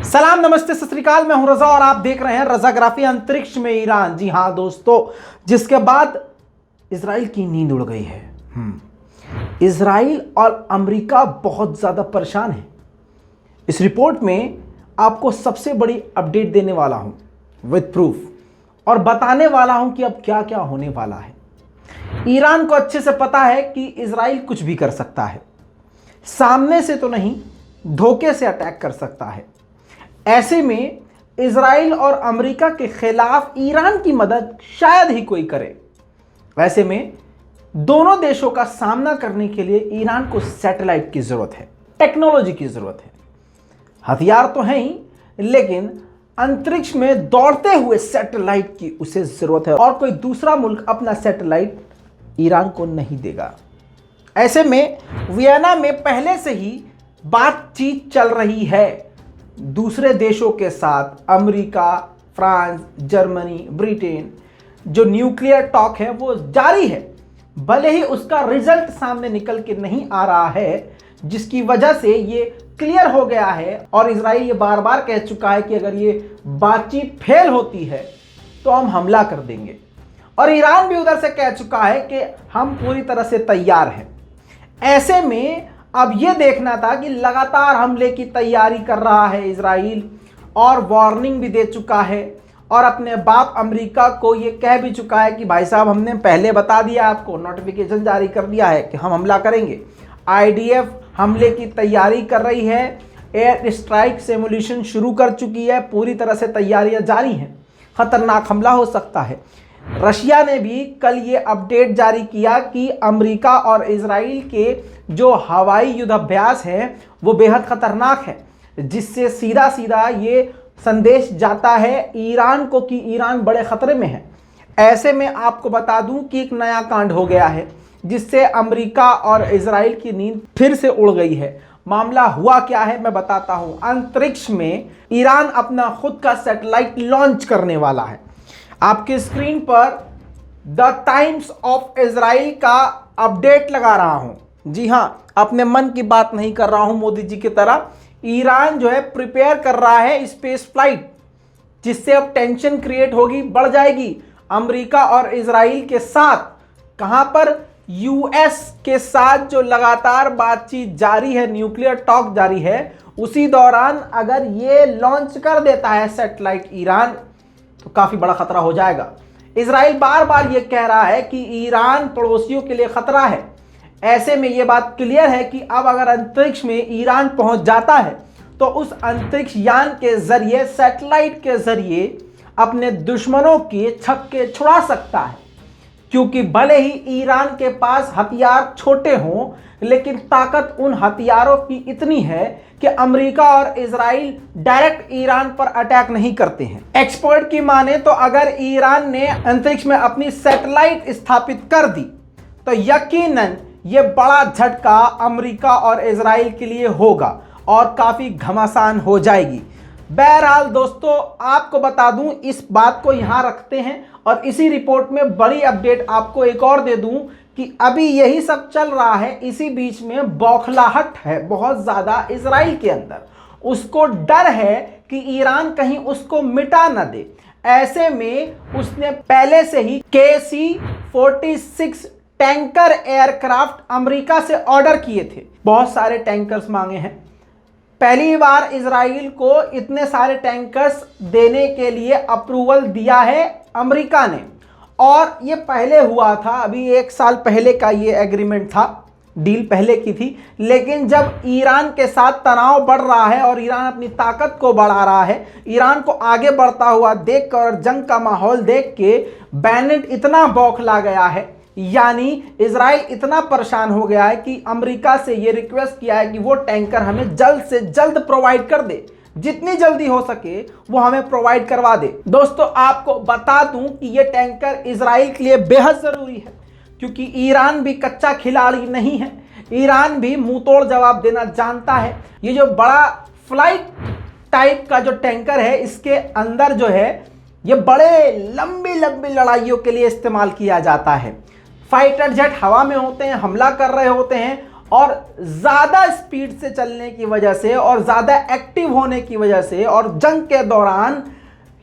सलाम, नमस्ते, सत श्री अकाल। मैं हूं रजा और आप देख रहे हैं रजाग्राफी। अंतरिक्ष में ईरान। जी हां दोस्तों, जिसके बाद इजराइल की नींद उड़ गई है। इजराइल और अमेरिका बहुत ज्यादा परेशान है। इस रिपोर्ट में आपको सबसे बड़ी अपडेट देने वाला हूं विद प्रूफ और बताने वाला हूं कि अब क्या क्या होने वाला है। ईरान को अच्छे से पता है कि इजराइल कुछ भी कर सकता है, सामने से तो नहीं, धोखे से अटैक कर सकता है। ऐसे में इजराइल और अमेरिका के खिलाफ ईरान की मदद शायद ही कोई करे। वैसे में दोनों देशों का सामना करने के लिए ईरान को सैटेलाइट की जरूरत है, टेक्नोलॉजी की जरूरत है। हथियार तो हैं ही, लेकिन अंतरिक्ष में दौड़ते हुए सैटेलाइट की उसे जरूरत है और कोई दूसरा मुल्क अपना सैटेलाइट ईरान को नहीं देगा। ऐसे में वियना में पहले से ही बातचीत चल रही है दूसरे देशों के साथ। अमेरिका, फ्रांस, जर्मनी, ब्रिटेन, जो न्यूक्लियर टॉक है वो जारी है, भले ही उसका रिजल्ट सामने निकल के नहीं आ रहा है, जिसकी वजह से ये क्लियर हो गया है और इजराइल ये बार बार कह चुका है कि अगर ये बातचीत फेल होती है तो हम हमला कर देंगे। और ईरान भी उधर से कह चुका है कि हम पूरी तरह से तैयार हैं। ऐसे में अब यह देखना था कि लगातार हमले की तैयारी कर रहा है इजराइल और वार्निंग भी दे चुका है और अपने बाप अमेरिका को यह कह भी चुका है कि भाई साहब, हमने पहले बता दिया, आपको नोटिफिकेशन जारी कर दिया है कि हम हमला करेंगे। आईडीएफ हमले की तैयारी कर रही है, एयर स्ट्राइक सिमुलेशन शुरू कर चुकी है, पूरी तरह से तैयारियां जारी हैं। खतरनाक हमला हो सकता है। रशिया ने भी कल ये अपडेट जारी किया कि अमेरिका और इजराइल के जो हवाई युद्धाभ्यास है वो बेहद खतरनाक है, जिससे सीधा सीधा ये संदेश जाता है ईरान को कि ईरान बड़े खतरे में है। ऐसे में आपको बता दूं कि एक नया कांड हो गया है, जिससे अमेरिका और इजराइल की नींद फिर से उड़ गई है। मामला हुआ क्या है मैं बताता हूं। अंतरिक्ष में ईरान अपना खुद का सैटेलाइट लॉन्च करने वाला है। आपके स्क्रीन पर द टाइम्स ऑफ इजराइल का अपडेट लगा रहा हूं। जी हां, अपने मन की बात नहीं कर रहा हूं मोदी जी की तरह। ईरान जो है प्रिपेयर कर रहा है स्पेस फ्लाइट, जिससे अब टेंशन क्रिएट होगी, बढ़ जाएगी अमेरिका और इजराइल के साथ। कहां पर? यूएस के साथ जो लगातार बातचीत जारी है, न्यूक्लियर टॉक जारी है, उसी दौरान अगर ये लॉन्च कर देता है सैटेलाइट ईरान तो काफी बड़ा खतरा हो जाएगा। इजराइल बार बार ये कह रहा है कि ईरान पड़ोसियों के लिए खतरा है। ऐसे में ये बात क्लियर है कि अब अगर अंतरिक्ष में ईरान पहुंच जाता है तो उस अंतरिक्ष यान के जरिए, सैटेलाइट के जरिए अपने दुश्मनों के छक्के छुड़ा सकता है। क्योंकि भले ही ईरान के पास हथियार छोटे हों, लेकिन ताकत उन हथियारों की इतनी है कि अमेरिका और इजराइल डायरेक्ट ईरान पर अटैक नहीं करते हैं। एक्सपर्ट की माने तो अगर ईरान ने अंतरिक्ष में अपनी सैटेलाइट स्थापित कर दी तो यकीनन ये बड़ा झटका अमेरिका और इजराइल के लिए होगा और काफी घमासान हो जाएगी। बहरहाल दोस्तों, आपको बता दूं, इस बात को यहां रखते हैं और इसी रिपोर्ट में बड़ी अपडेट आपको एक और दे दूं कि अभी यही सब चल रहा है, इसी बीच में बौखलाहट है बहुत ज्यादा इजराइल के अंदर। उसको डर है कि ईरान कहीं उसको मिटा न दे। ऐसे में उसने पहले से ही KC-46 टैंकर एयरक्राफ्ट अमेरिका से ऑर्डर किए थे। बहुत सारे टैंकर्स मांगे हैं। पहली बार इजराइल को इतने सारे टैंकर्स देने के लिए अप्रूवल दिया है अमेरिका ने, और ये पहले हुआ था, अभी 1 साल पहले का ये एग्रीमेंट था, डील पहले की थी। लेकिन जब ईरान के साथ तनाव बढ़ रहा है और ईरान अपनी ताकत को बढ़ा रहा है, ईरान को आगे बढ़ता हुआ देख कर और जंग का माहौल देख के बेनेट इतना बौखला गया है, यानी इजराइल इतना परेशान हो गया है कि अमेरिका से ये रिक्वेस्ट किया है कि वो टैंकर हमें जल्द से जल्द प्रोवाइड कर दे, जितनी जल्दी हो सके वो हमें प्रोवाइड करवा दे। दोस्तों, आपको बता दूं कि ये टैंकर इजराइल के लिए बेहद जरूरी है, क्योंकि ईरान भी कच्चा खिलाड़ी नहीं है। ईरान भी मुंह तोड़ जवाब देना जानता है। ये जो बड़ा फ्लाइट टाइप का जो टैंकर है, इसके अंदर जो है ये बड़े लंबी लंबी लड़ाइयों के लिए इस्तेमाल किया जाता है। फाइटर जेट हवा में होते हैं, हमला कर रहे होते हैं और ज़्यादा स्पीड से चलने की वजह से और ज़्यादा एक्टिव होने की वजह से और जंग के दौरान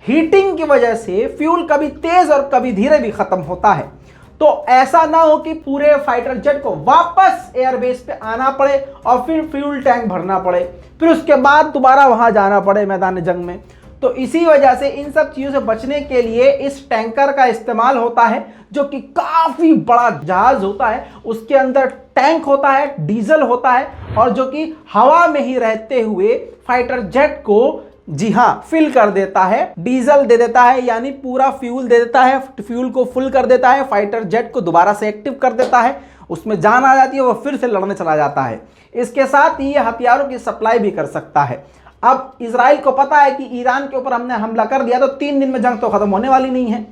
हीटिंग की वजह से फ्यूल कभी तेज़ और कभी धीरे भी ख़त्म होता है। तो ऐसा ना हो कि पूरे फाइटर जेट को वापस एयरबेस पे आना पड़े और फिर फ्यूल टैंक भरना पड़े, फिर उसके बाद दोबारा वहाँ जाना पड़े मैदान जंग में। तो इसी वजह से इन सब चीज़ों से बचने के लिए इस टैंकर का इस्तेमाल होता है, जो कि काफ़ी बड़ा जहाज़ होता है। उसके अंदर टैंक होता है, डीजल होता है, और जो कि हवा में ही रहते हुए फाइटर जेट को, जी हाँ, फिल कर देता है, डीजल दे देता है, यानी पूरा फ्यूल दे देता है, फ्यूल को फुल कर देता है, फाइटर जेट को दोबारा से एक्टिव कर देता है, उसमें जान आ जाती है, वह फिर से लड़ने चला जाता है। इसके साथ ही ये हथियारों की सप्लाई भी कर सकता है। अब इजराइल को पता है कि ईरान के ऊपर हमने हमला कर दिया तो 3 दिन में जंग तो खत्म होने वाली नहीं है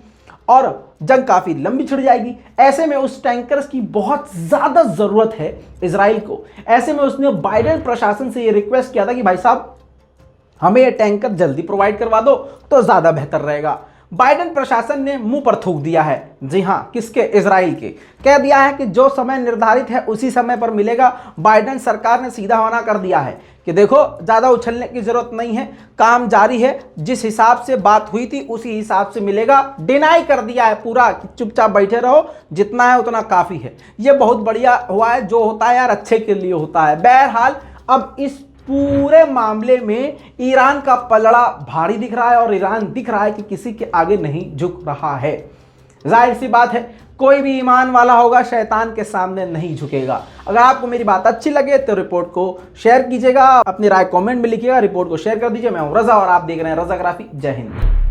और जंग काफी लंबी छिड़ जाएगी। ऐसे में उस टैंकर्स की बहुत ज्यादा जरूरत है इजराइल को। ऐसे में उसने बाइडेन प्रशासन से ये रिक्वेस्ट किया था कि भाई साहब, हमें ये टैंकर जल्दी प्रोवाइड करवा दो तो ज्यादा बेहतर रहेगा। बाइडेन प्रशासन ने मुंह पर थूक दिया है, जी हाँ, किसके? इजराइल के। कह दिया है कि जो समय निर्धारित है उसी समय पर मिलेगा। बाइडेन सरकार ने सीधा मना कर दिया है कि देखो, ज़्यादा उछलने की ज़रूरत नहीं है, काम जारी है, जिस हिसाब से बात हुई थी उसी हिसाब से मिलेगा। डिनाई कर दिया है पूरा कि चुपचाप बैठे रहो, जितना है उतना काफ़ी है। ये बहुत बढ़िया हुआ है, जो होता है यार अच्छे के लिए होता है। बहरहाल अब इस पूरे मामले में ईरान का पलड़ा भारी दिख रहा है और ईरान दिख रहा है कि किसी के आगे नहीं झुक रहा है। जाहिर सी बात है, कोई भी ईमान वाला होगा शैतान के सामने नहीं झुकेगा। अगर आपको मेरी बात अच्छी लगे तो रिपोर्ट को शेयर कीजिएगा, अपनी राय कमेंट में लिखिएगा, रिपोर्ट को शेयर कर दीजिए। मैं हूं रजा और आप देख रहे हैं रजाग्राफी। जय हिंद।